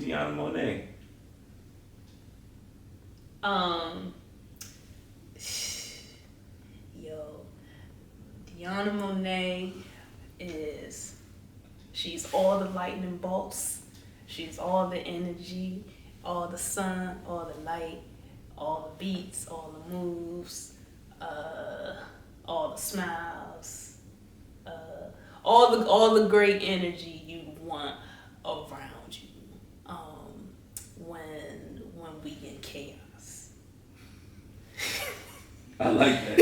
Diyanna Monet? Um, yo, Diyanna Monet is, she's all the lightning bolts. She's all the energy, all the sun, all the light, all the beats, all the moves, uh, all the smiles, uh, all the great energy you want around you. When we in chaos. I like that.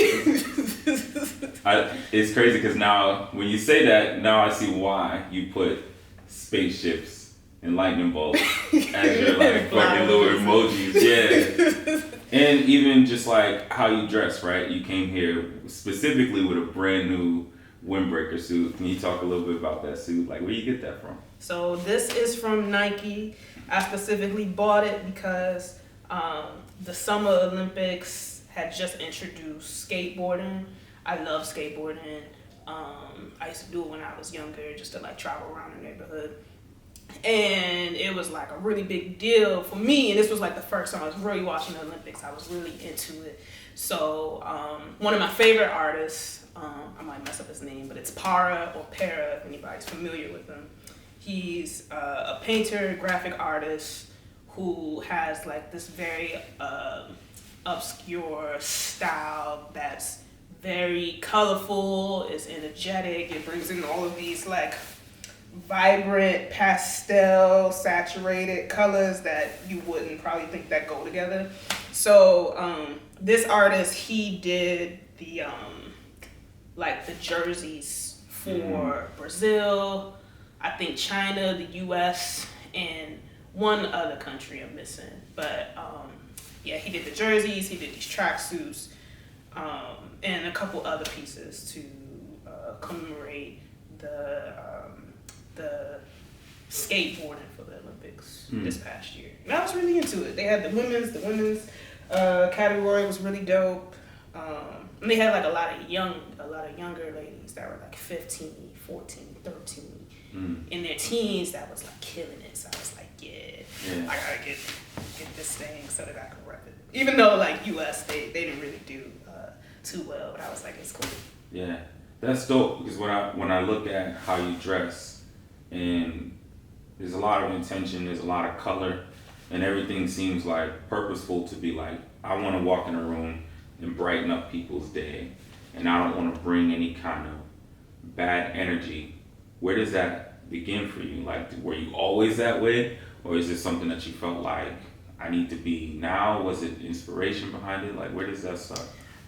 It's crazy because now, when you say that, now I see why you put spaceships and lightning bolts as your like fucking little emojis. Yeah. And even just like how you dress, right? You came here specifically with a brand new windbreaker suit. Can you talk a little bit about that suit? Like, where you get that from? So this is from Nike. I specifically bought it because the Summer Olympics had just introduced skateboarding. I love skateboarding. I used to do it when I was younger, just to like travel around the neighborhood. And it was like a really big deal for me. And this was like the first time I was really watching the Olympics. I was really into it. So one of my favorite artists, I might mess up his name, but it's Para, if anybody's familiar with him. He's a painter, graphic artist who has like this very obscure style that's very colorful, is energetic. It brings in all of these like vibrant, pastel, saturated colors that you wouldn't probably think that go together. So this artist, he did the like the jerseys for Brazil, I think China, the US, and one other country I'm missing. But yeah, he did the jerseys, he did these tracksuits, and a couple other pieces to commemorate the skateboarding for the Olympics this past year. And I was really into it. They had the women's category was really dope. And they had like a lot of younger ladies that were like 15, 14, 13 in their teens that was like killing it. So I was like, yeah. I gotta get this thing so that I can rep it. Even though like US, they didn't really do too well, but I was like, it's cool. Yeah, that's dope because when I look at how you dress, and there's a lot of intention, there's a lot of color, and everything seems like purposeful to be like, I want to walk in a room and brighten up people's day, and I don't want to bring any kind of bad energy. Where does that begin for you? Like, were you always that way, or is this something that you felt like I need to be now? Was it inspiration behind it? Like, where does that start?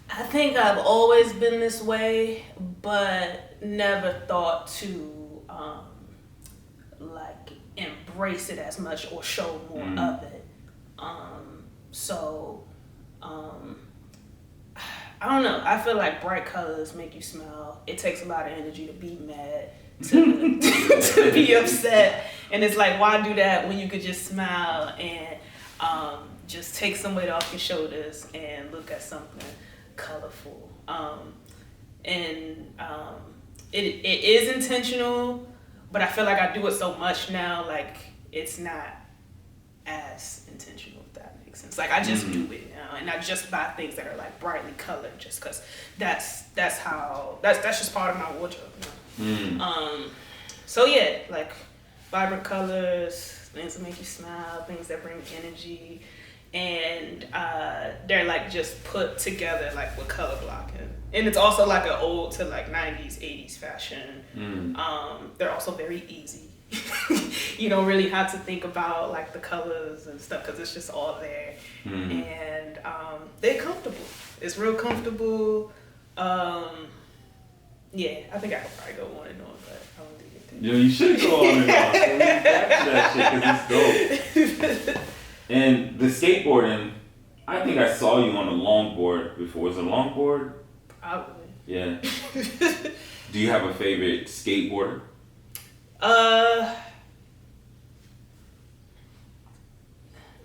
I think I've always been this way, but never thought to like embrace it as much or show more of it. I don't know. I feel like bright colors make you smile. It takes a lot of energy to be mad, to to be upset, and it's like, why do that when you could just smile and just take some weight off your shoulders and look at something colorful. It is intentional, but I feel like I do it so much now, like it's not as intentional, if that makes sense. Like I just do it now, and I just buy things that are like brightly colored, just because that's just part of my wardrobe. You know? So yeah, like vibrant colors, things that make you smile, things that bring energy. And they're like just put together like with color blocking, and it's also like an old to like 90s 80s fashion. They're also very easy. You don't really have to think about like the colors and stuff because it's just all there. And they're comfortable. It's real comfortable. Yeah, I think I could probably go on and on, but I won't do it. Yo, you should go on and on. So we back to that shit because it's dope. And the skateboarding, I think I saw you on a longboard before. Was it a longboard? Probably. Yeah. Do you have a favorite skateboarder?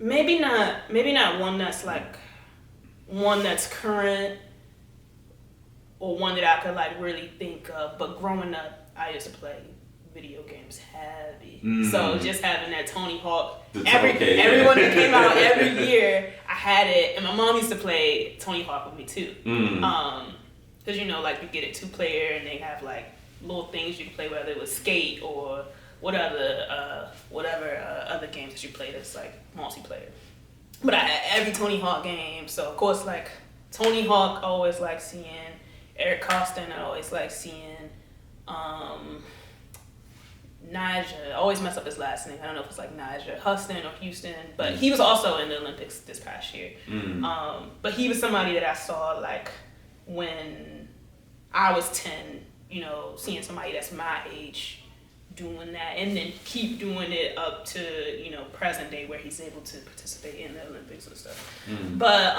Maybe not one that's like one that's current or one that I could like really think of. But growing up, I used to play video games heavy. So just having that Tony Hawk, Okay, everyone that came out every year, I had it, and my mom used to play Tony Hawk with me too. Because you know, like you get a 2-player, and they have like little things you can play, whether it was Skate or whatever other games that you play that's like multiplayer. But I had every Tony Hawk game, so of course like Tony Hawk, I always like seeing Eric Costin. I always like seeing Nigel. I always mess up his last name. I don't know if it's like Nigel Huston or Houston, but he was also in the Olympics this past year. But he was somebody that I saw like when I was 10, you know, seeing somebody that's my age doing that, and then keep doing it up to, you know, present day where he's able to participate in the Olympics and stuff. But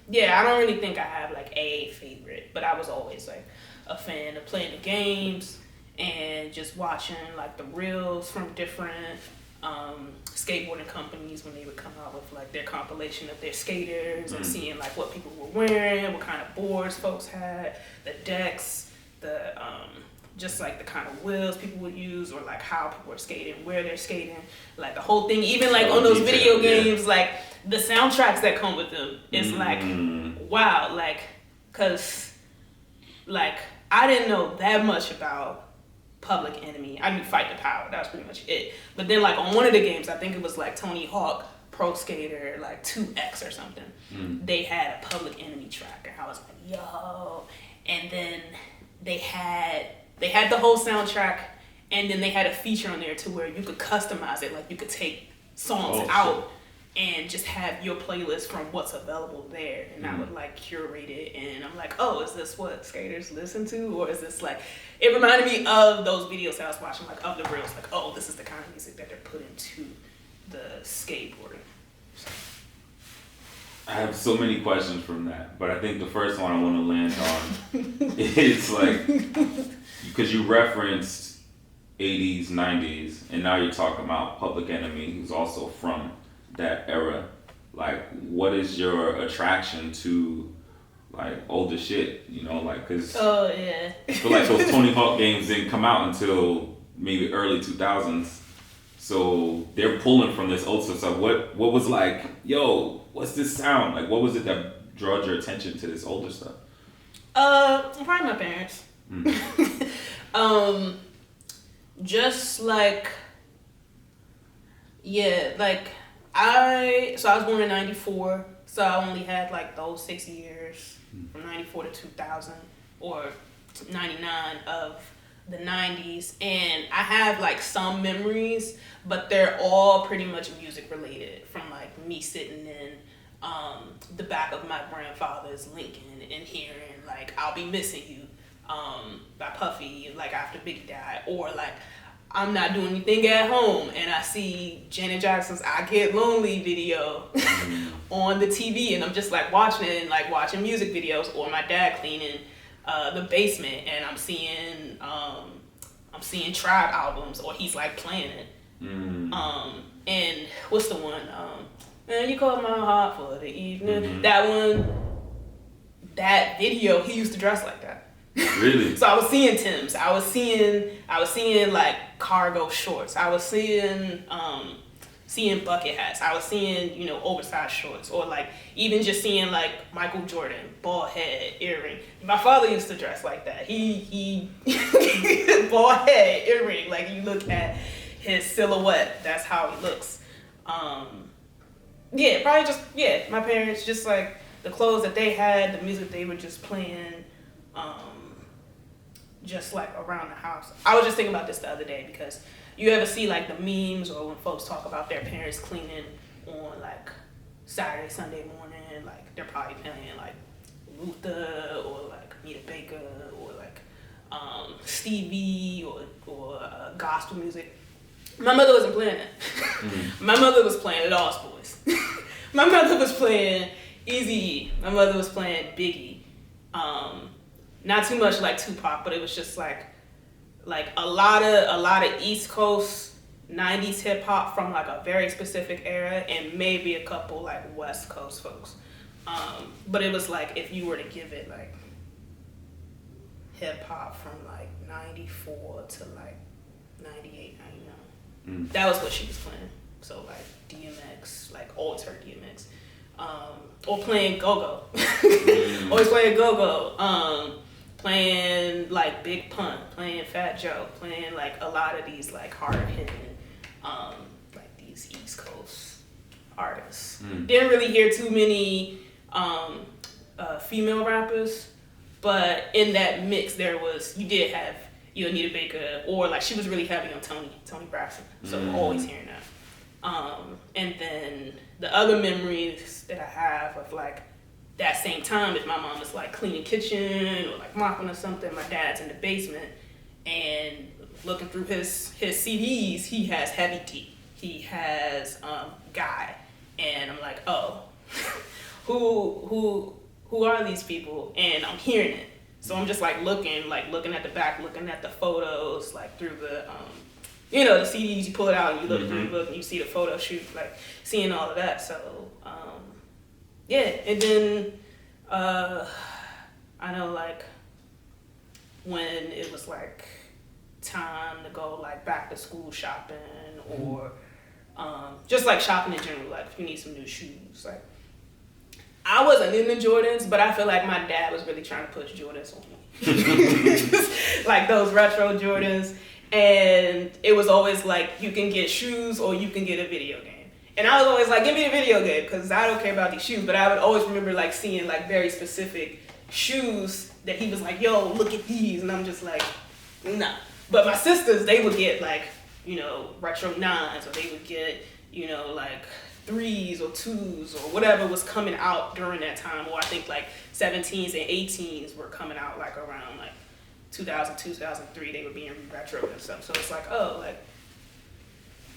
yeah, I don't really think I have like a favorite, but I was always like a fan of playing the games and just watching like the reels from different skateboarding companies when they would come out with like their compilation of their skaters and seeing like what people were wearing, what kind of boards folks had, the decks, the just like the kind of wheels people would use, or like how people were skating, where they're skating, like the whole thing. Even like on those video games, like the soundtracks that come with them is like, wow, like, cause like I didn't know that much about Public Enemy. I knew Fight the Power, that was pretty much it. But then like on one of the games, I think it was like Tony Hawk Pro Skater like 2X or something, they had a Public Enemy track, and I was like, yo. And then they had the whole soundtrack, and then they had a feature on there to where you could customize it. Like you could take songs out and just have your playlist from what's available there, and I would like curate it. And I'm like, oh, is this what skaters listen to, or is this like? It reminded me of those videos that I was watching, like of the reels. Like, oh, this is the kind of music that they're putting to the skateboarding. So. I have so many questions from that, but I think the first one I want to land on is like, because you referenced 80s, 90s, and now you're talking about Public Enemy, who's also from that era. Like, what is your attraction to like older shit? You know, like, cause I feel like those Tony Hawk games didn't come out until maybe early 2000s. So they're pulling from this old stuff. So what was like, yo, what's this sound? Like, what was it that drew your attention to this older stuff? Probably my parents. Just like, yeah, like I was born in 94, so I only had like those 6 years from 94 to 2000 or 99 of the 90s, and I have like some memories, but they're all pretty much music related, from like me sitting in the back of my grandfather's Lincoln and hearing like I'll Be Missing You by Puffy, like after Biggie died, or like I'm not doing anything at home and I see Janet Jackson's I Get Lonely video on the TV, and I'm just like watching it and like watching music videos, or my dad cleaning the basement and I'm seeing Tribe albums, or he's like playing it. And what's the one? Man, you called my heart for the evening. That one, that video, he used to dress like that. Really? So I was seeing Tim's. I was seeing like cargo shorts. I was seeing bucket hats. I was seeing, you know, oversized shorts, or like even just seeing like Michael Jordan, bald head, earring. My father used to dress like that. He bald head, earring. Like you look at his silhouette, that's how he looks. Yeah, probably just, yeah, my parents, just like the clothes that they had, the music they were just playing, just like around the house. I was just thinking about this the other day, because you ever see like the memes, or when folks talk about their parents cleaning on like Saturday, Sunday morning, like they're probably playing like Luther or like Anita Baker or like Stevie or gospel music. My mother wasn't playing that. My mother was playing The Lost Boys. My mother was playing Eazy-E. My mother was playing Biggie. Not too much like Tupac, but it was just like a lot of East Coast 90s hip hop from like a very specific era, and maybe a couple like West Coast folks. But it was like, if you were to give it like hip hop from like 94 to like 98, 99. Mm. That was what she was playing. So like DMX, like alter DMX. Or playing go-go. Always playing go-go. Playing like Big Pun, playing Fat Joe, playing like a lot of these like hard-hitting, like these East Coast artists. Didn't really hear too many female rappers, but in that mix you did have Anita Baker, or like she was really heavy on Tony Braxton, so always hearing that. And then the other memories that I have of like that same time is my mom is like cleaning kitchen or like mopping or something. My dad's in the basement and looking through his CDs. He has Heavy D. He has Guy, and I'm like, oh, who are these people? And I'm hearing it, so I'm just like looking at the back, looking at the photos, like through the the CDs. You pull it out and you look through the book and you see the photo shoot, like seeing all of that. So yeah, and then I know like when it was like time to go like back to school shopping or just like shopping in general, like if you need some new shoes, like I wasn't into Jordans, but I feel like my dad was really trying to push Jordans on me. Like those retro Jordans. And it was always like, you can get shoes or you can get a video game. And I was always like, give me a video game, because I don't care about these shoes. But I would always remember like seeing like very specific shoes that he was like, yo, look at these. And I'm just like, nah. But my sisters, they would get like, retro 9s, or they would get, like 3s or 2s or whatever was coming out during that time. Or I think like 17s and 18s were coming out like around like 2000, 2003, they were being retro and stuff. So it's like, oh, like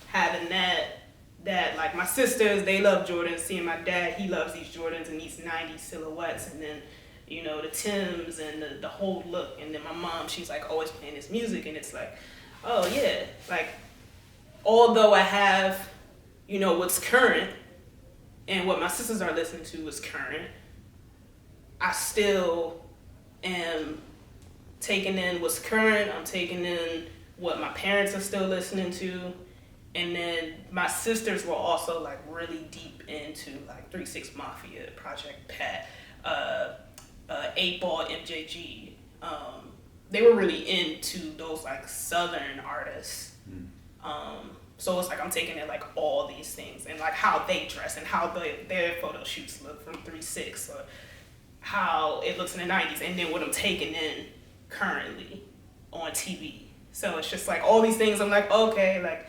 having that like my sisters, they love Jordans. Seeing my dad, he loves these Jordans and these 90s silhouettes, and then the Timbs and the whole look. And then my mom, she's like always playing this music, and it's like, oh yeah, like although I have what's current and what my sisters are listening to is current, I still am taking in what's current. I'm taking in what my parents are still listening to. And then my sisters were also like really deep into like 3-6 Mafia, Project Pat, 8 Ball, MJG. They were really into those like Southern artists. So it's like I'm taking in like all these things and like how they dress and how their photo shoots look from 3-6, or how it looks in the 90s, and then what I'm taking in currently on TV. So it's just like all these things. I'm like, okay, like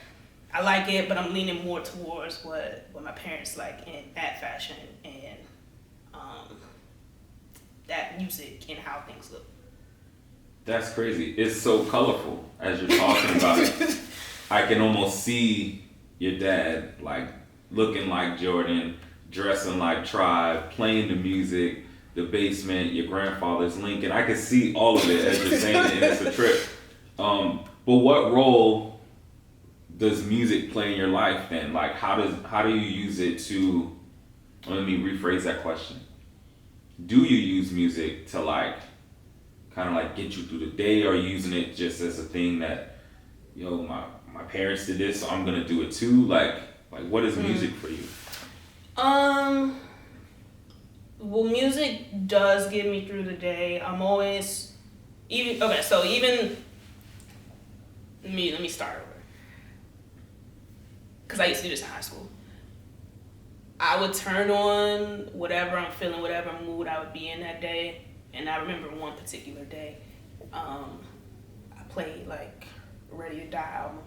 I like it, but I'm leaning more towards what my parents like in that fashion and that music and how things look. That's crazy. It's so colorful as you're talking about it. I can almost see your dad like looking like Jordan, dressing like Tribe, playing the music, the basement, your grandfather's Lincoln. I can see all of it as you're saying it, and it's a trip. But what role does music play in your life then? Like how do you use it to, let me rephrase that question. Do you use music to like kind of like get you through the day, or are you using it just as a thing that, my parents did this, so I'm gonna do it too? Like what is music for you? Well, music does get me through the day. I'm always let me start over, because I used to do this in high school. I would turn on whatever I'm feeling, whatever mood I would be in that day. And I remember one particular day, I played like Ready to Die album.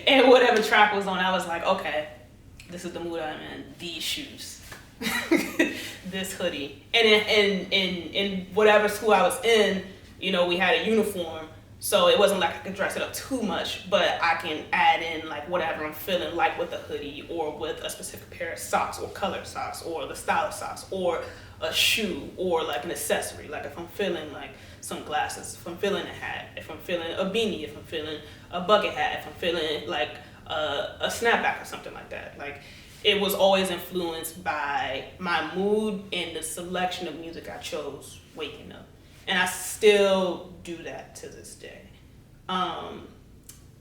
And whatever track was on, I was like, okay, this is the mood I'm in. These shoes, this hoodie. And in whatever school I was in, we had a uniform. So it wasn't like I could dress it up too much, but I can add in like whatever I'm feeling, like with a hoodie or with a specific pair of socks or colored socks or the style of socks or a shoe or like an accessory. Like if I'm feeling like some glasses, if I'm feeling a hat, if I'm feeling a beanie, if I'm feeling a bucket hat, if I'm feeling like a snapback or something like that. Like it was always influenced by my mood and the selection of music I chose waking up. And I still do that to this day.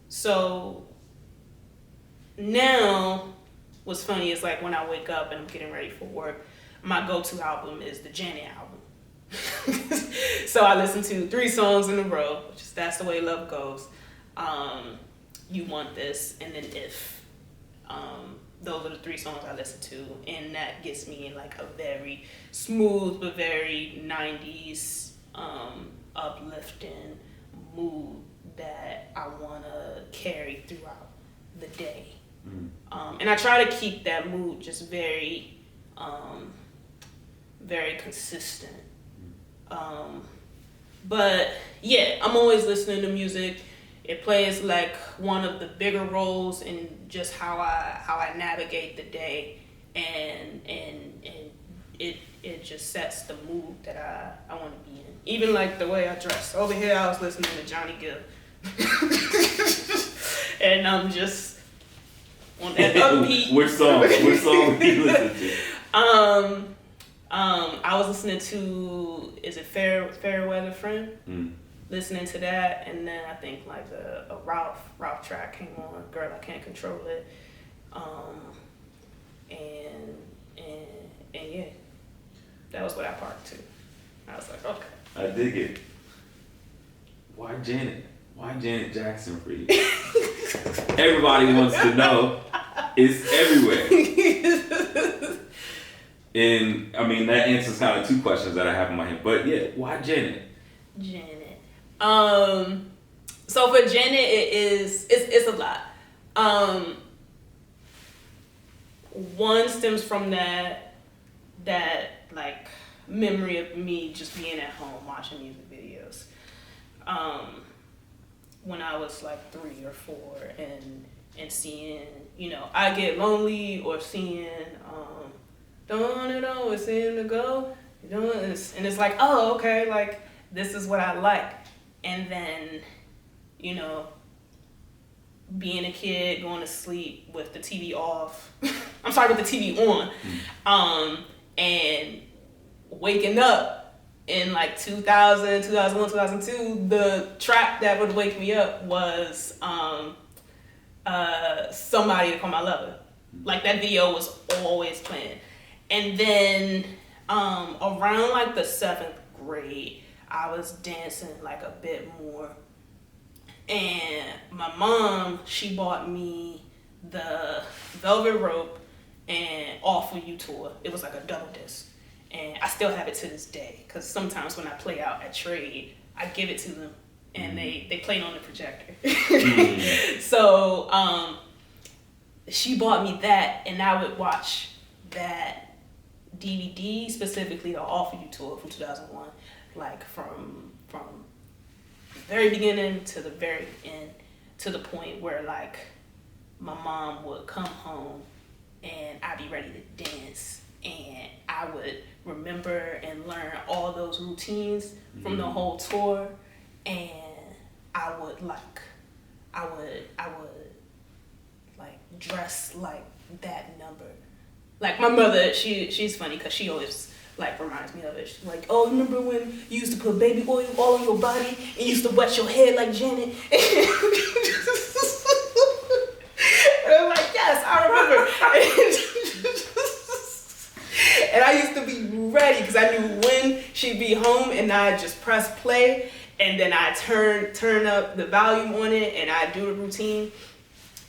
So now, what's funny is like when I wake up and I'm getting ready for work, my go-to album is the Janet album. So I listen to 3 songs in a row, which is That's the Way Love Goes, You Want This, and then If. Those are the 3 songs I listen to, and that gets me in like a very smooth but very 90s uplifting mood that I want to carry throughout the day. And I try to keep that mood just very very consistent. But yeah, I'm always listening to music. It plays like one of the bigger roles in just how I navigate the day, and it just sets the mood that I want to be in. Even like the way I dress. Over here I was listening to Johnny Gill. And I'm just on that upbeat. Which song did you listen to? I was listening to, is it Fair Weather Friend? Listening to that, and then I think like a Ralph track came on, Girl I Can't Control It. And yeah, that was what I parked to. I was like, okay. I dig it. Why Janet? Why Janet Jackson for you? Everybody wants to know. It's everywhere. And I mean, that answers kind of 2 questions that I have in my head. But yeah, why Janet? Janet. So for Janet, it's a lot. One stems from that like memory of me just being at home watching music videos. When I was like 3 or 4 and seeing, I Get Lonely, or seeing Don't It Always Seem to Go, and it's like, oh, okay, like this is what I like. And then, being a kid, going to sleep with the TV off. I'm sorry, with the TV on. And waking up in like 2000, 2001, 2002, the track that would wake me up was Somebody to Call My Lover. Like that video was always playing. And then around like the 7th grade, I was dancing like a bit more. And my mom, she bought me the Velvet Rope and All For You tour. It was like a double disc. And I still have it to this day, because sometimes when I play out at trade, I give it to them and they play it on the projector. So she bought me that, and I would watch that DVD, specifically the All For You tour from 2001, like from the very beginning to the very end, to the point where like my mom would come home and I'd be ready to dance, and I would remember and learn all those routines from the whole tour, and I would dress like that number. Like my mother, she's funny because she always like reminds me of it. She's like, oh, remember when you used to put baby oil all on your body and you used to wet your hair like Janet? And I'm like, yes, I remember. And I used to be ready because I knew when she'd be home, and I'd just press play, and then I turn up the volume on it, and I do the routine,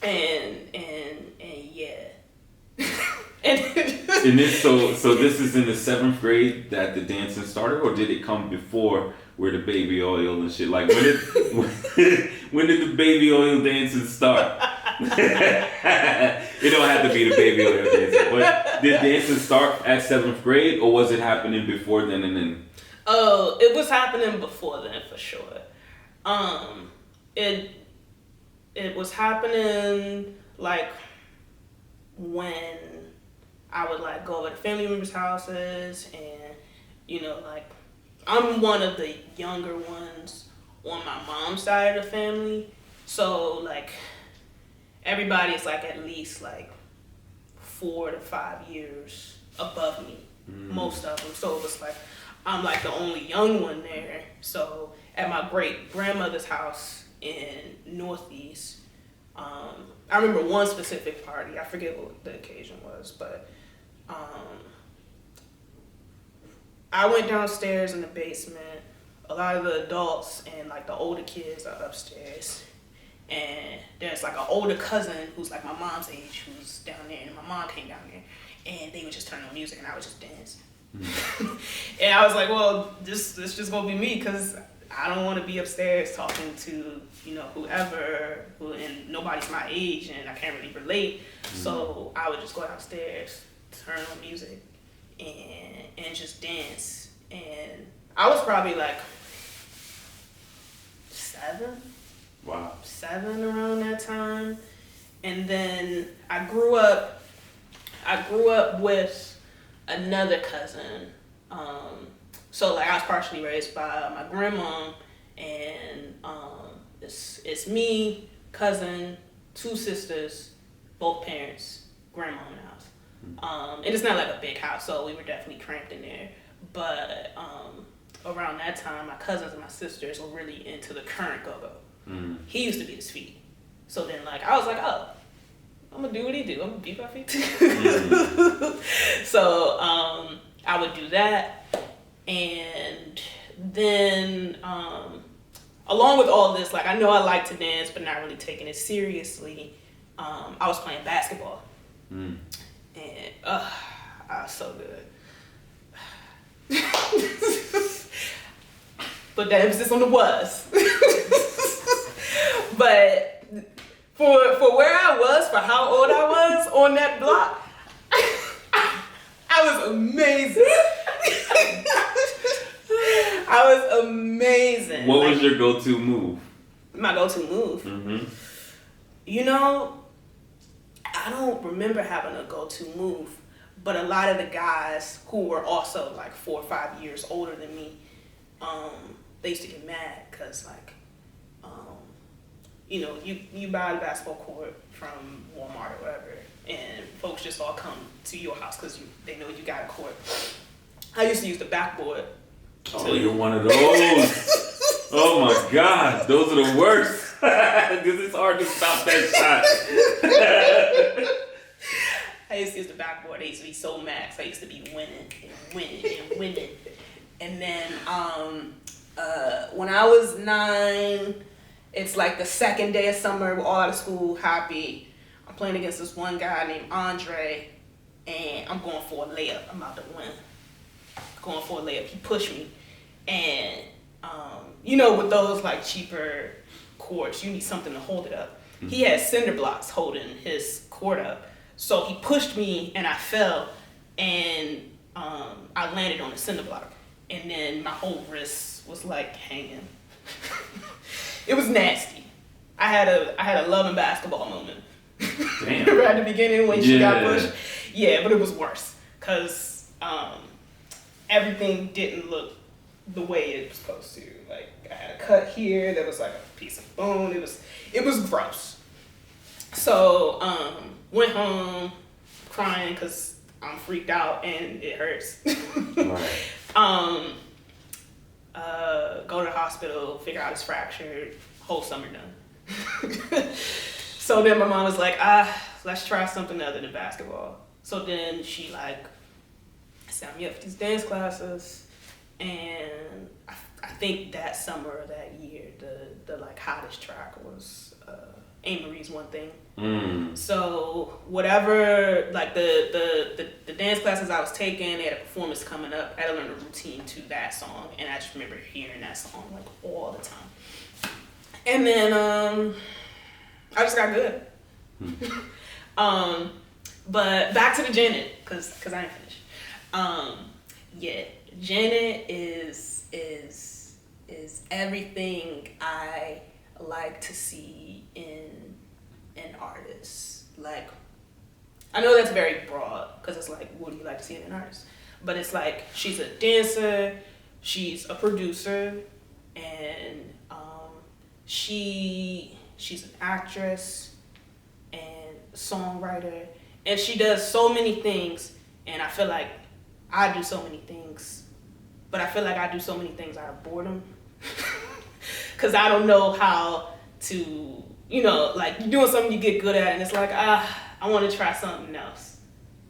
and yeah. And this, so this is in the 7th grade that the dancing started, or did it come before, where the baby oil and shit? Like when did the baby oil dancing start? It don't have to be the baby oil dancing, but did dancing start at 7th grade, or was it happening before then and then? Oh, it was happening before then for sure. It was happening like when I would like go over to family members' houses, and like I'm one of the younger ones on my mom's side of the family, so like everybody's like at least like 4 to 5 years above me, most of them. So it was like I'm like the only young one there. So at my great grandmother's house in Northeast, I remember one specific party. I forget what the occasion was, but I went downstairs in the basement. A lot of the adults and like the older kids are upstairs. And there's like an older cousin who's like my mom's age who's down there, and my mom came down there, and they would just turn on music and I would just dance. And I was like, well, this just gonna be me, because I don't want to be upstairs talking to, you know, whoever, and nobody's my age and I can't really relate. So I would just go downstairs, turn on music, and just dance. And I was probably like 7. Wow. 7 around that time. And then I grew up with another cousin. So like I was partially raised by my grandma, and it's me, cousin, 2 sisters, both parents, grandma in the house. And it's not like a big house, so we were definitely cramped in there. But around that time, my cousins and my sisters were really into the current go-go. He used to beat his feet. So then like I was like, oh, I'm gonna do what he do. I'm gonna beat my feet too. So I would do that. And then along with all this, like I know I like to dance, but not really taking it seriously. I was playing basketball. And I was so good. But the emphasis on the was. But for where I was, for how old I was on that block, I was amazing. I was amazing. What was your go-to move? My go-to move? You know, I don't remember having a go-to move, but a lot of the guys who were also like 4 or 5 years older than me, they used to get mad because like, you know, you buy the basketball court from Walmart or whatever, and folks just all come to your house because they know you got a court. I used to use the backboard. Oh, you're one of those. Oh my God, those are the worst. Because it's hard to stop that shot. I used to use the backboard. I used to be so mad. So I used to be winning. And then when I was 9, it's like the second day of summer. We're all out of school, happy. I'm playing against this one guy named Andre, and I'm going for a layup. I'm about to win. Going for a layup. He pushed me. And, you know, with those like cheaper courts, you need something to hold it up. He had cinder blocks holding his court up. So he pushed me and I fell, and I landed on the cinder block. And then my whole wrist was like hanging. It was nasty. I had a love and basketball moment. Damn. Right at the beginning when she got pushed. Yeah, but it was worse because everything didn't look the way it was supposed to. Like I had a cut here. There was like a piece of bone. It was gross. So went home crying because I'm freaked out and it hurts. Right. Go to the hospital, figure out it's fractured, whole summer done. So then my mom was like, let's try something other than basketball. So then she like signed me up for these dance classes, and I think that summer or that year, the like hottest track was Anne Marie's One Thing. So whatever, like the dance classes I was taking, they had a performance coming up. I had to learn a routine to that song, and I just remember hearing that song like all the time. And then I just got good. But back to the Janet, cause I ain't finished. Yeah, Janet is everything I like to see in an artist. Like, I know that's very broad, because it's like, what do you like to see in an artist? But it's like, she's a dancer, she's a producer, and she's an actress and songwriter, and she does so many things, and I feel like I do so many things, but I feel like I do so many things out of boredom, because I don't know how to you know, like you're doing something you get good at, and it's like, I want to try something else.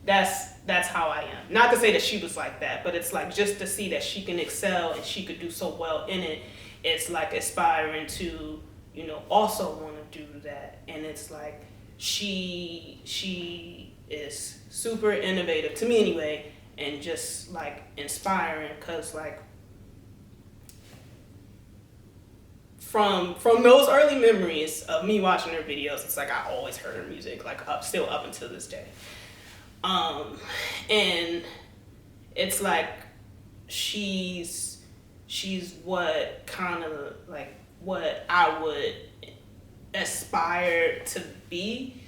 That's how I am. Not to say that she was like that, but it's like just to see that she can excel and she could do so well in it. It's like aspiring to, you know, also want to do that. And it's like she is super innovative to me anyway, and just like inspiring, because like from those early memories of me watching her videos, it's like I always heard her music, like still up until this day. And it's like she's what kind of like what I would aspire to be,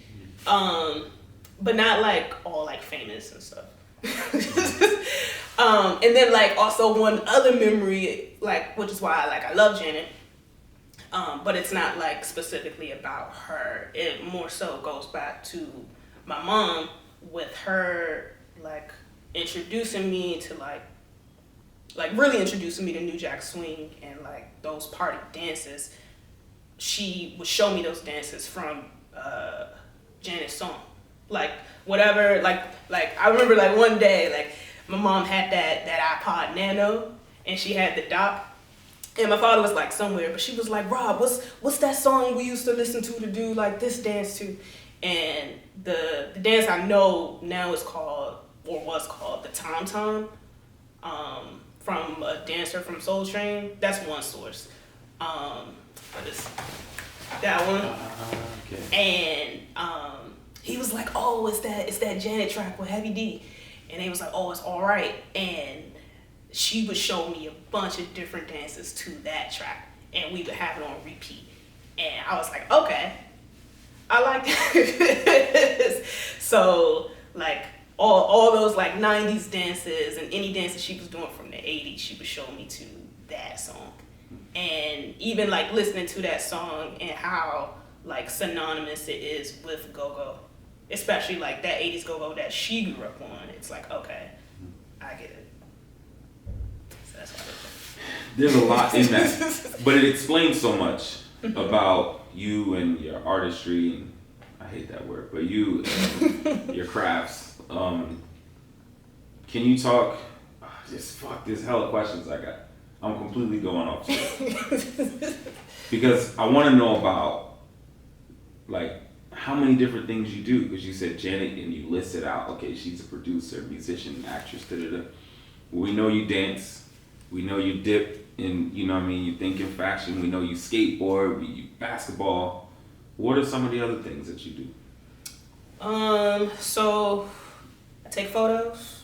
but not like all like famous and stuff. And then like also one other memory, like, which is why I love Janet, but it's not like specifically about her. It more so goes back to my mom, with her like introducing me to like really introducing me to New Jack Swing and like those party dances. She would show me those dances from Janet's song, like whatever, like I remember like one day, like my mom had that iPod Nano, and she had the dock, and my father was like somewhere, but she was like, Rob, what's that song we used to listen to do like this dance to? And the dance I know now is called, or was called, the Tom Tom, from a dancer from Soul Train. That's one source. But it's that one. Okay. And he was like, oh, it's that Janet track with Heavy D. And they was like, oh, it's all right. And she would show me a bunch of different dances to that track, and we would have it on repeat. And I was like, okay, I like this. So like all those like 90s dances and any dances she was doing from the 80s, she would show me to that song. And even like listening to that song and how like synonymous it is with go-go, especially like that 80s go-go that she grew up on, it's like, okay, I get it. So that's what I think. There's a lot in that, but it explains so much about you and your artistry, and I hate that word, but you and your crafts. Can you talk, just fuck this hella questions I got. I'm completely going off track. Because I want to know about like how many different things you do, because you said Janet and you listed out, okay, she's a producer, musician, actress, da-da-da. We know you dance, we know you dip in, you know what I mean, you think in fashion, we know you skateboard, you basketball. What are some of the other things that you do? So I take photos.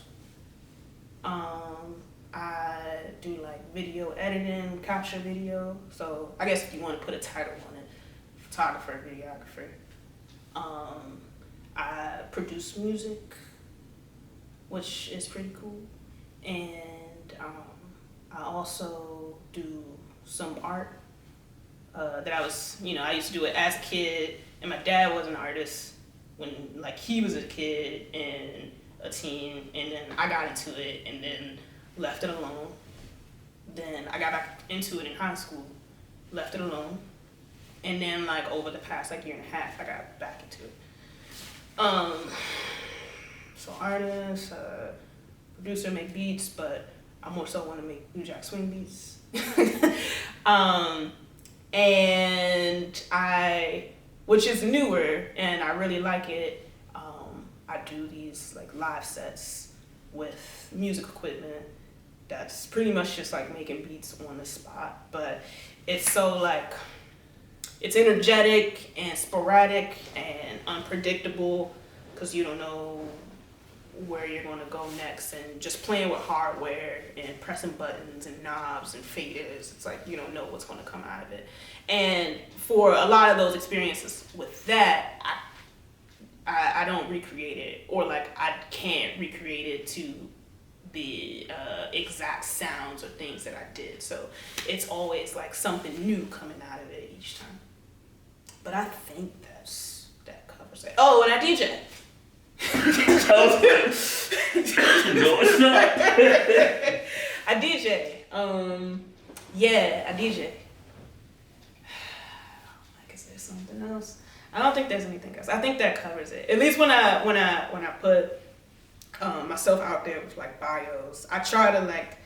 I do like video editing, capture video. So I guess if you want to put a title on it, photographer, videographer. I produce music, which is pretty cool. And I also do some art that I used to do it as a kid, and my dad was an artist when like he was a kid and a teen, and then I got into it and then left it alone. Then I got back into it in high school, left it alone, and then like over the past like year and a half I got back into it. So artist, producer, make beats, but I more so want to make New Jack Swing beats. And which is newer, and I really like it. I do these like live sets with music equipment that's pretty much just like making beats on the spot, but it's so like, it's energetic and sporadic and unpredictable, because you don't know where you're going to go next, and just playing with hardware and pressing buttons and knobs and faders, it's like you don't know what's going to come out of it. And for a lot of those experiences with that, I don't recreate it, or like I can't recreate it to the exact sounds or things that I did. So it's always like something new coming out of it each time. But I think that covers it. Oh, and I DJ. No, it's not. I DJ. Yeah, I DJ. Like I said, there's something else. I don't think there's anything else. I think that covers it. At least when I put myself out there with like bios, I try to like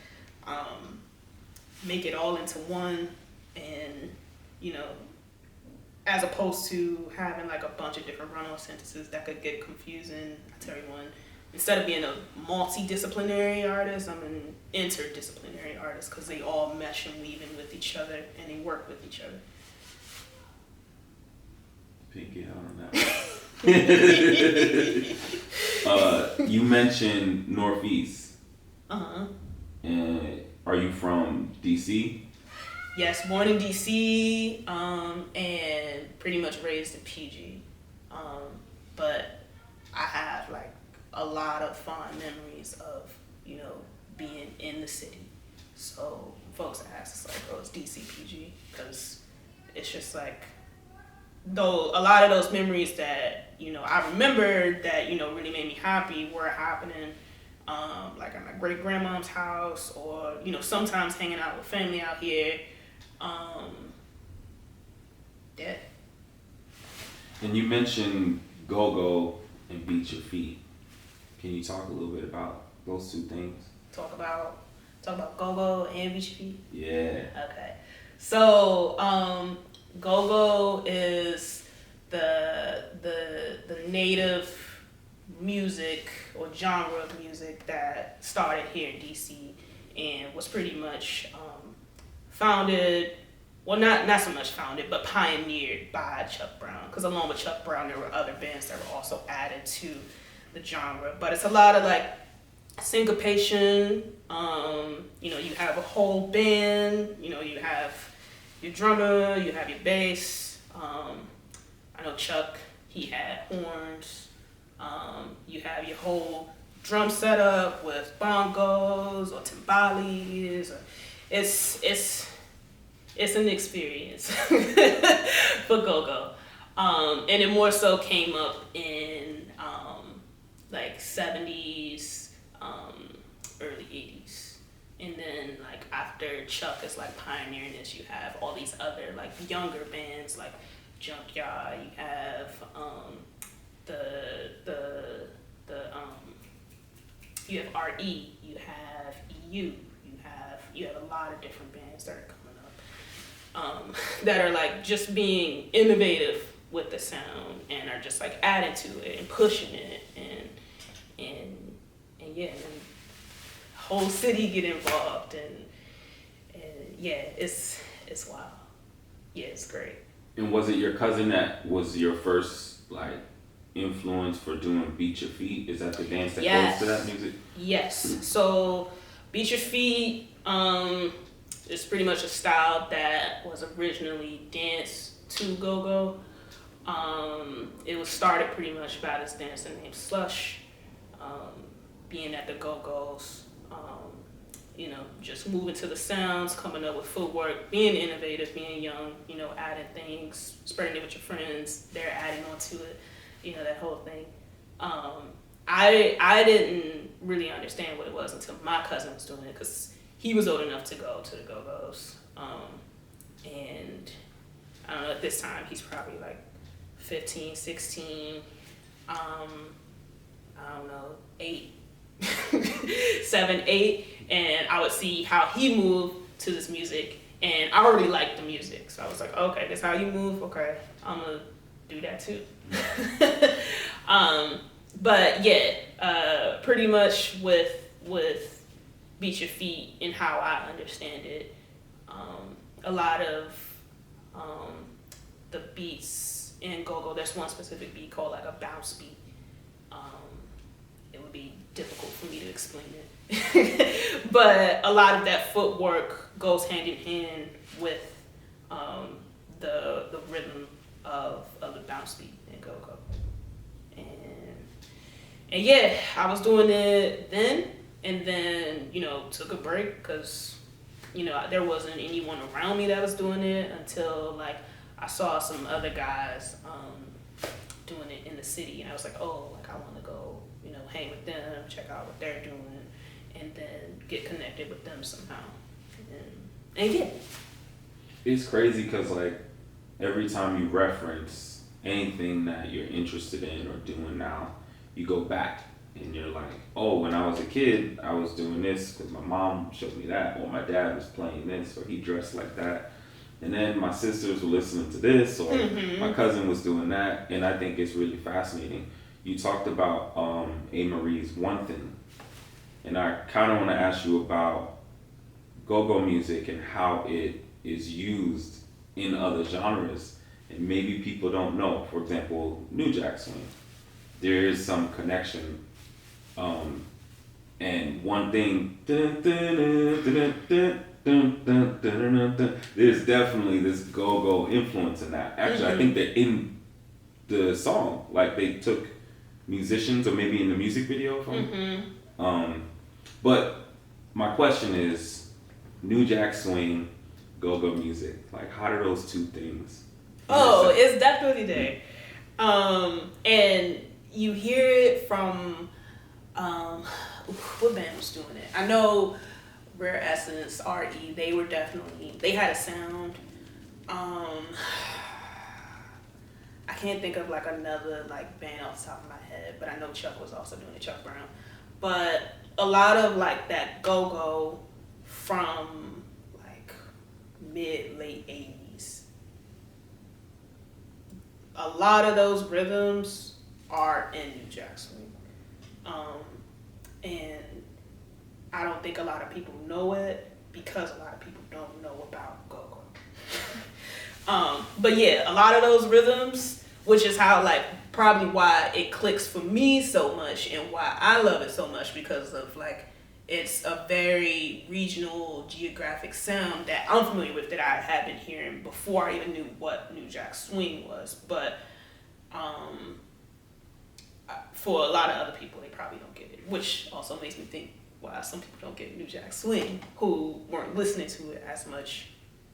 make it all into one, and you know, as opposed to having like a bunch of different run-on sentences that could get confusing. I tell you one, instead of being a multidisciplinary artist, I'm an interdisciplinary artist because they all mesh and weave in with each other and they work with each other. Pinky out on that. You mentioned Northeast. And are you from DC? Yes, born in DC, and pretty much raised in PG. But I have like a lot of fond memories of, you know, being in the city. So folks ask, it's like, oh, it's DC PG, because it's just like, though a lot of those memories that, you know, I remember that, you know, really made me happy were happening like at my great grandmom's house, or, you know, sometimes hanging out with family out here. Yeah. And you mentioned go-go and beat your feet. Can you talk a little bit about those two things? Talk about go-go and beat your feet? Yeah. Okay. So, go-go is the native music or genre of music that started here in DC and was pretty much founded, well, not so much founded, but pioneered by Chuck Brown. Because along with Chuck Brown, there were other bands that were also added to the genre. But it's a lot of like syncopation. You know, you have a whole band. You know, you have your drummer, you have your bass. I know Chuck, he had horns. You have your whole drum setup with bongos or timbales. It's an experience for go-go. And it more so came up in like 70s, early 80s. And then like after Chuck is like pioneering this, you have all these other like younger bands like Junkyard, you have you have RE, you have EU, you have a lot of different bands that are coming up that are like just being innovative with the sound and are just like adding to it and pushing it and yeah, and whole city get involved and yeah, it's wild. Yeah, it's great. And was it your cousin that was your first like influence for doing Beat Your Feet? Is that the dance that goes to that music? Yes. So Beat Your Feet is pretty much a style that was originally danced to go-go. It was started pretty much by this dancer named Slush, being at the go-go's, you know, just moving to the sounds, coming up with footwork, being innovative, being young, you know, adding things, spreading it with your friends, they're adding on to it, you know, that whole thing. I didn't really understand what it was until my cousin was doing it, because he was old enough to go to the go-go's. And I don't know, at this time, he's probably like 15, 16, I don't know, 8, 7, 8, and I would see how he moved to this music, and I already liked the music, so I was like, okay, that's how you move, okay, I'm gonna do that too. But yeah, pretty much with Beat Your Feet and how I understand it, a lot of the beats in go-go, there's one specific beat called like a bounce beat. It would be difficult for me to explain it. But a lot of that footwork goes hand in hand with the rhythm of the bounce beat in go-go. And yeah, I was doing it then, and then, you know, took a break because, you know, there wasn't anyone around me that was doing it until like I saw some other guys doing it in the city, and I was like, oh, like I want to go, you know, hang with them, check out what they're doing, and then get connected with them somehow. And yeah. It's crazy because like every time you reference anything that you're interested in or doing now, you go back and you're like, oh, when I was a kid, I was doing this because my mom showed me that, or my dad was playing this, or he dressed like that. And then my sisters were listening to this, or my cousin was doing that. And I think it's really fascinating. You talked about A. Marie's One Thing. And I kind of want to ask you about go-go music and how it is used in other genres. And maybe people don't know. For example, New Jack Swing. There is some connection. And one thing, there's definitely this go-go influence in that. Actually, I think that in the song, like they took musicians, or maybe in the music video from. But my question is, New Jack Swing, go-go music. Like, how do those two things? Oh, it's definitely there. And you hear it from what band was doing it? I know Rare Essence, RE, they had a sound. I can't think of like another like band off the top of my head, but I know Chuck was also doing it, Chuck Brown. But a lot of like that go-go from like late 80s. A lot of those rhythms are in New Jack Swing. And I don't think a lot of people know it because a lot of people don't know about go-go. But yeah, a lot of those rhythms, which is how like probably why it clicks for me so much and why I love it so much, because of like it's a very regional geographic sound that I'm familiar with, that I had been hearing before I even knew what New Jack Swing was. But for a lot of other people, they probably don't get it, which also makes me think why some people don't get New Jack Swing who weren't listening to it as much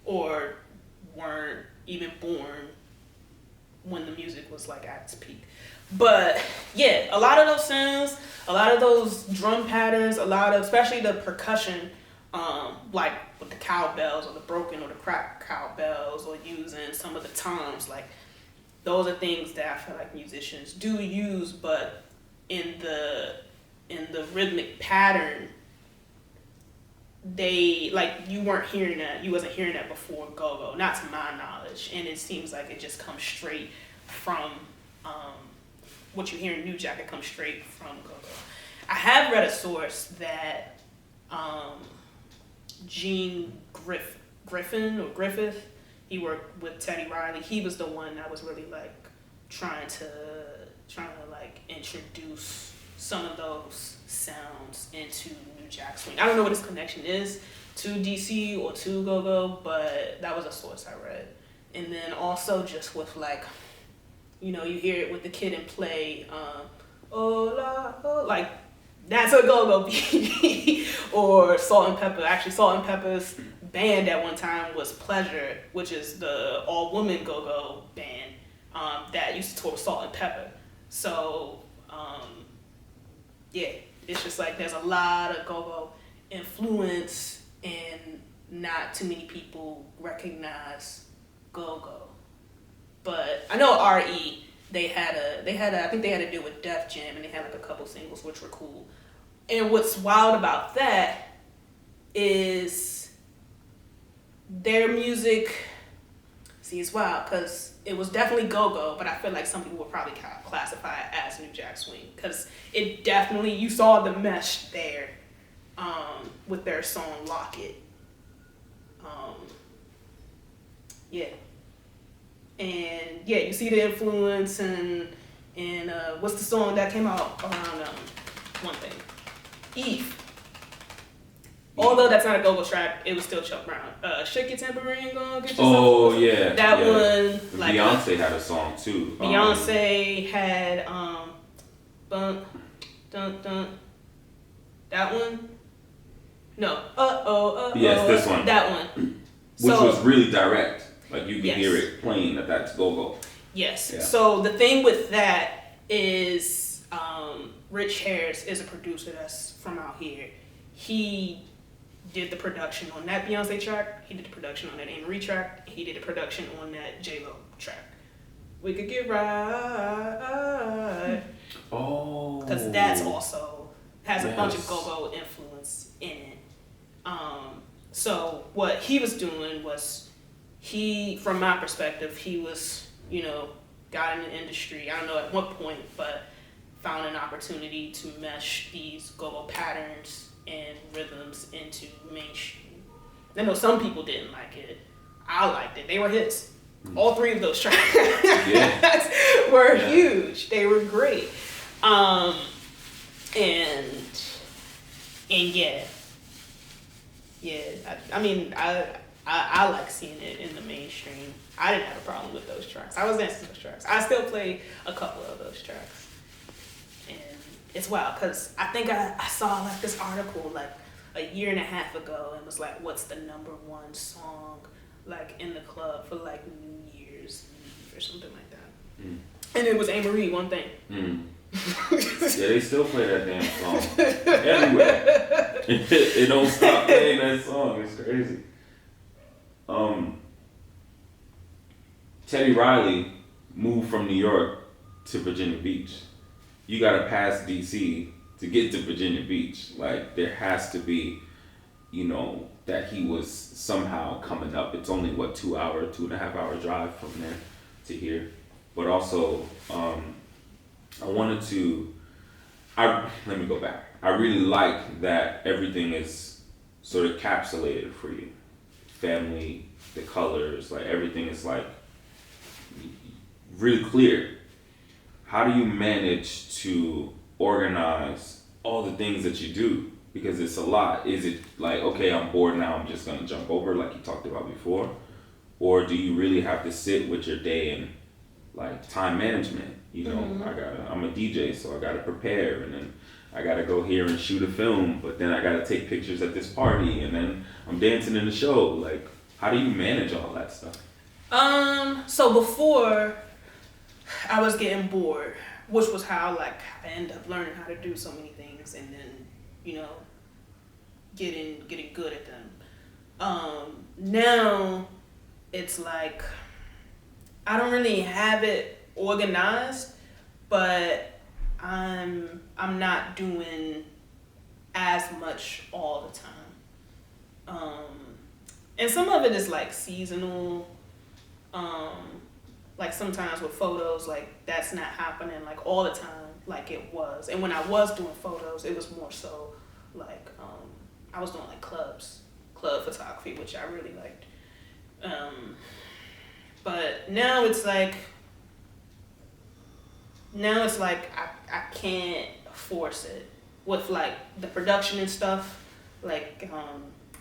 or weren't even born when the music was like at its peak. But yeah, a lot of those sounds, a lot of those drum patterns, a lot of, especially the percussion, like with the cowbells or the broken or the cracked cowbells, or using some of the toms, like those are things that I feel like musicians do use, but in the rhythmic pattern, they like you wasn't hearing that before go-go, not to my knowledge, and it seems like it just comes straight from what you hear in New Jack. It comes straight from go-go. I have read a source that Gene Griffith, he worked with Teddy Riley. He was the one that was really like trying to like introduce some of those sounds into New Jack Swing. I don't know what his connection is to DC or to go-go, but that was a source I read. And then also just with like, you know, you hear it with the Kid and Play, oh la, oh, like that's a go-go beat. Or Salt and Pepper. Actually, Salt and Pepper's band at one time was Pleasure, which is the all-woman go-go band that used to tour with Salt and Pepper. So yeah, it's just like there's a lot of go-go influence, and not too many people recognize go-go. But I know RE, they had a I think they had to do with Def Jam, and they had like a couple singles which were cool. And what's wild about that is their music. See, it's wild because it was definitely go-go, but I feel like some people would probably classify it as New Jack Swing, because it definitely, you saw the mesh there with their song Lock It. Yeah. And yeah, you see the influence, and what's the song that came out around One Thing? Eve. Although that's not a go-go track, it was still Chuck Brown. Shake Your Tambourine, Gonna Get Yourself. Oh yeah, that yeah. one. Like Beyonce had a song too. Beyonce had Bun Dun Dun. That one. No. Yes, this one. That one. Which was really direct. Like you can Yes. hear it plain that that's go-go. Yes. Yeah. So the thing with that is, Rich Harris is a producer that's from out here. He did the production on that Beyonce track. He did the production on that Anne Marie track. He did the production on that J-Lo track. We Could Get Right. Oh. Because that's also has a bunch of Yes. go-go influence in it. So what he was doing was from my perspective, he was, got in the industry, I don't know at what point, but found an opportunity to mesh these go-go patterns and rhythms into mainstream. I know some people didn't like it. I liked it. They were hits. All 3 of those tracks were huge. They were great. And I mean, I like seeing it in the mainstream. I didn't have a problem with those tracks. I was dancing to those tracks. I still play a couple of those tracks. And it's wild because I think I saw like this article like a year and a half ago and was like, what's the #1 song like in the club for like New Year's Eve or something like that. And it was Anne Marie, One Thing. Yeah, they still play that damn song everywhere. It don't stop playing that song. It's crazy. Teddy Riley moved from New York to Virginia Beach. You gotta pass DC to get to Virginia Beach. Like there has to be, that he was somehow coming up. It's only 2.5 hour drive from there to here. But also, let me go back. I really like that everything is sort of capsulated for you. Family, the colors, like everything is like really clear. How do you manage to organize all the things that you do? Because it's a lot. Is it like, okay, I'm bored now, I'm just gonna jump over like you talked about before? Or do you really have to sit with your day and like time management? I'm a DJ, so I gotta prepare, and then I gotta go here and shoot a film, but then I gotta take pictures at this party, and then I'm dancing in the show. Like, how do you manage all that stuff? So before I was getting bored, which was how like I ended up learning how to do so many things, and then getting good at them. Now it's like I don't really have it organized, but I'm not doing as much all the time. And some of it is like seasonal. Like sometimes with photos, like that's not happening like all the time like it was. And when I was doing photos, it was more so like I was doing like club photography, which I really liked. But now it's like I can't force it with like the production and stuff. Like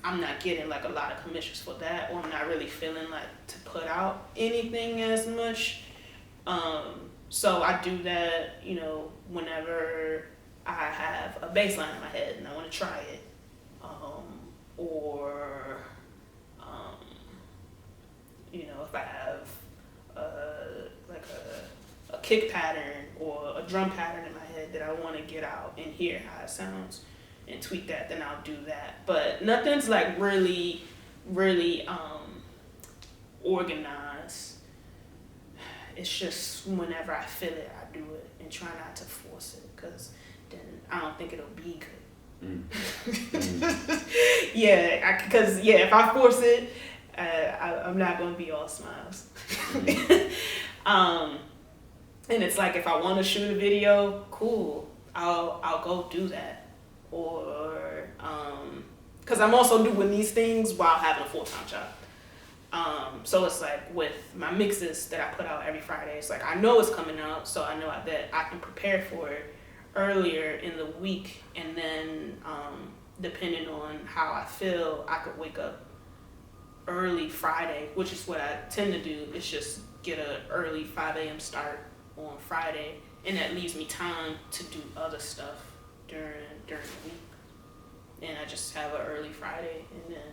I'm not getting like a lot of commissions for that, or I'm not really feeling like to put out anything as much. So I do that, whenever I have a bass line in my head and I want to try it, or if I have a kick pattern or a drum pattern in my head that I want to get out and hear how it sounds and tweak that, then I'll do that. But nothing's like really organized. It's just whenever I feel it, I do it and try not to force it, because then I don't think it'll be good. Because if I force it, I'm not gonna be all smiles. And it's like if I want to shoot a video, cool, I'll go do that. Or because I'm also doing these things while having a full-time job. So it's like with my mixes that I put out every Friday, it's like I know it's coming out, so I know that I can prepare for it earlier in the week, and then depending on how I feel, I could wake up early Friday, which is what I tend to do. It's just get an early 5 a.m. start on Friday, and that leaves me time to do other stuff during the week. And I just have an early Friday, and then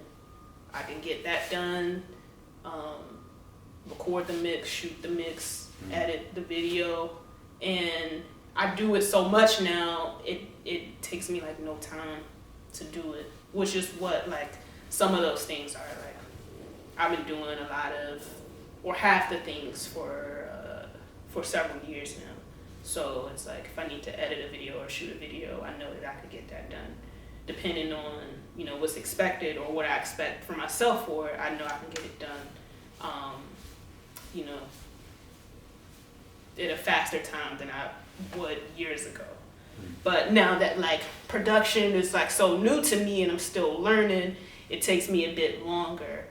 I can get that done, record the mix, shoot the mix, edit the video, and I do it so much now, it takes me like no time to do it, which is what like some of those things are. Like I've been doing a lot of, or half the things for several years now. So it's like if I need to edit a video or shoot a video, I know that I could get that done. Depending on, you know, what's expected or what I expect for myself for it, I know I can get it done, you know, at a faster time than I would years ago. But now that like production is like so new to me and I'm still learning, it takes me a bit longer.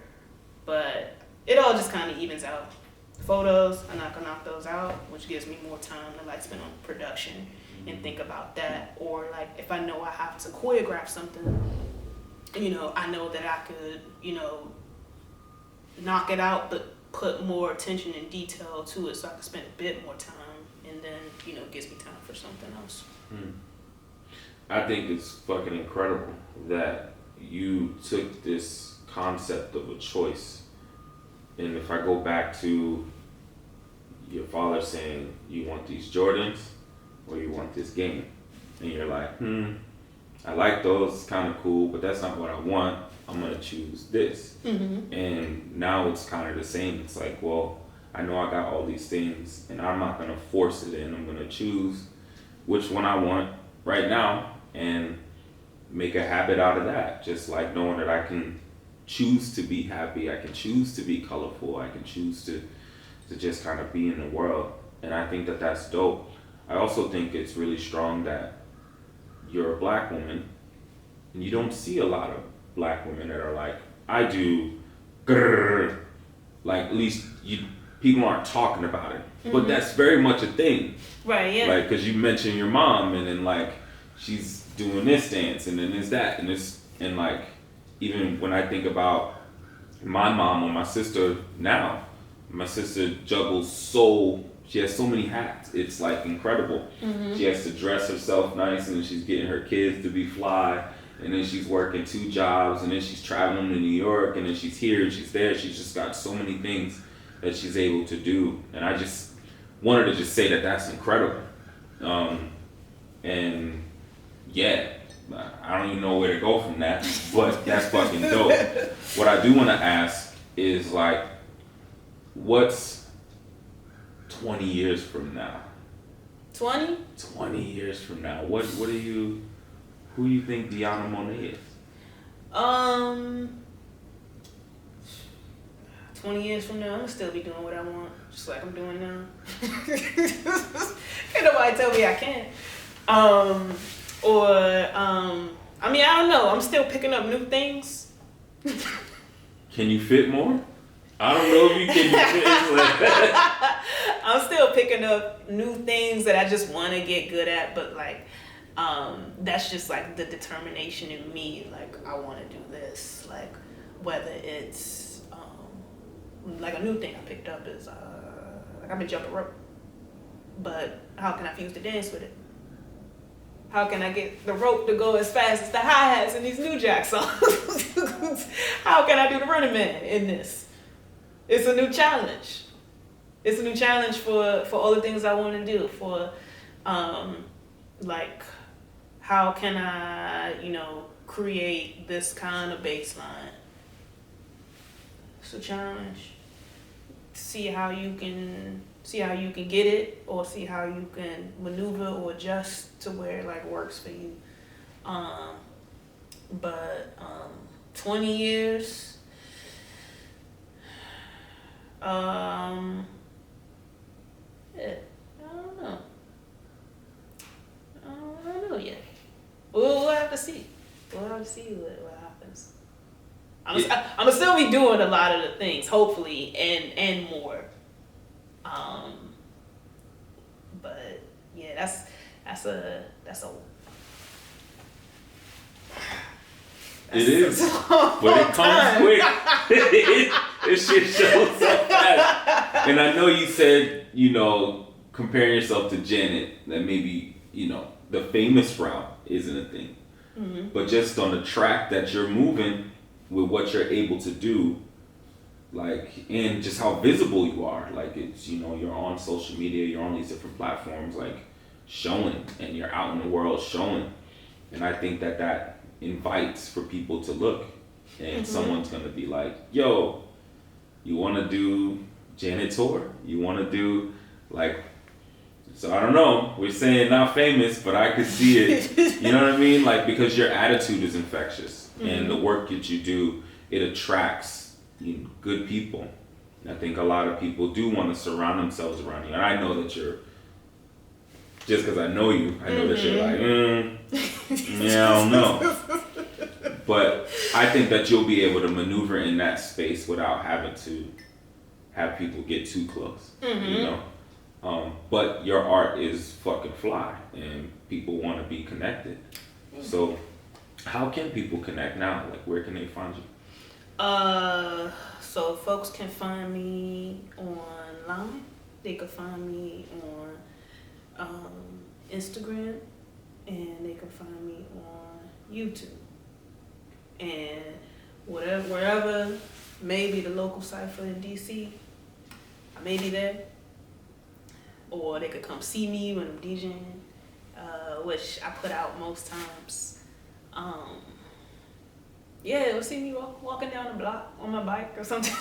But it all just kind of evens out. Photos, I'm not gonna knock those out, which gives me more time to like spend on production and think about that. Or like if I know I have to choreograph something, you know, I know that I could, you know, knock it out but put more attention and detail to it so I can spend a bit more time, and then, you know, it gives me time for something else. I think it's fucking incredible that you took this concept of a choice. And if I go back to your father saying, you want these Jordans or you want this game? And you're like, I like those, kind of cool, but that's not what I want. I'm going to choose this. And now it's kind of the same. It's like, well, I know I got all these things and I'm not going to force it in. I'm going to choose which one I want right now and make a habit out of that. Just like knowing that I can choose to be happy, I can choose to be colorful, I can choose to just kind of be in the world. And I think that that's dope. I also think it's really strong that you're a black woman and you don't see a lot of black women that are like, I do grrr. Like at least people aren't talking about it, but that's very much a thing. Right, yeah. Like, cause you mentioned your mom and then like, she's doing this dance and then there's that and this, and like, even when I think about my mom or my sister now, my sister juggles she has so many hats. It's like incredible. She has to dress herself nice and then she's getting her kids to be fly and then she's working 2 jobs and then she's traveling to New York and then she's here and she's there. She's just got so many things that she's able to do. And I just wanted to just say that that's incredible. And yeah, I don't even know where to go from that, but that's fucking dope. What I do want to ask is like, what's 20 years from now? 20? 20 years from now. Who do you think Diyanna Monet is? 20 years from now, I'm gonna still be doing what I want, just like I'm doing now. Can't nobody tell me I can't. I mean, I don't know. I'm still picking up new things. Can you fit more? I don't know if you can fit like that. I'm still picking up new things that I just want to get good at, but like, that's just like the determination in me. Like, I want to do this. Like, whether it's like a new thing I picked up is like I've been jumping rope, but how can I fuse the dance with it? How can I get the rope to go as fast as the hi-hats in these New Jack songs? How can I do the Running Man in this? It's a new challenge. It's a new challenge for all the things I want to do. For like, how can I, you know, create this kind of baseline? It's a challenge. See how you can get it, or see how you can maneuver or adjust to where it like works for you. But 20 years, yeah, I don't know. I don't know yet. We'll have to see. We'll have to see what happens. I'm gonna still be doing a lot of the things, hopefully, and more. But yeah, that's a it is, but it comes quick. It shit shows up fast. And I know you said, you know, comparing yourself to Janet, that maybe, you know, the famous route isn't a thing. But just on the track that you're moving with what you're able to do, like, and just how visible you are. Like, it's, you know, you're on social media, you're on these different platforms, like, showing, and you're out in the world showing. And I think that invites for people to look, and someone's gonna be like, "Yo, you want to do janitor? You want to do like?" So I don't know. We're saying not famous, but I could see it. You know what I mean? Like, because your attitude is infectious, and the work that you do, it attracts good people. And I think a lot of people do want to surround themselves around you. And I know that you're, just because I know you, I know that you're like, yeah, I don't know. But I think that you'll be able to maneuver in that space without having to have people get too close. You know? But your art is fucking fly, and people want to be connected. So how can people connect now? Like, where can they find you? So folks can find me online. They can find me on Instagram, and they can find me on YouTube. And wherever, maybe the local cipher in DC, I may be there. Or they could come see me when I'm DJing, which I put out most times. Yeah, they'll see me walking down the block on my bike or something.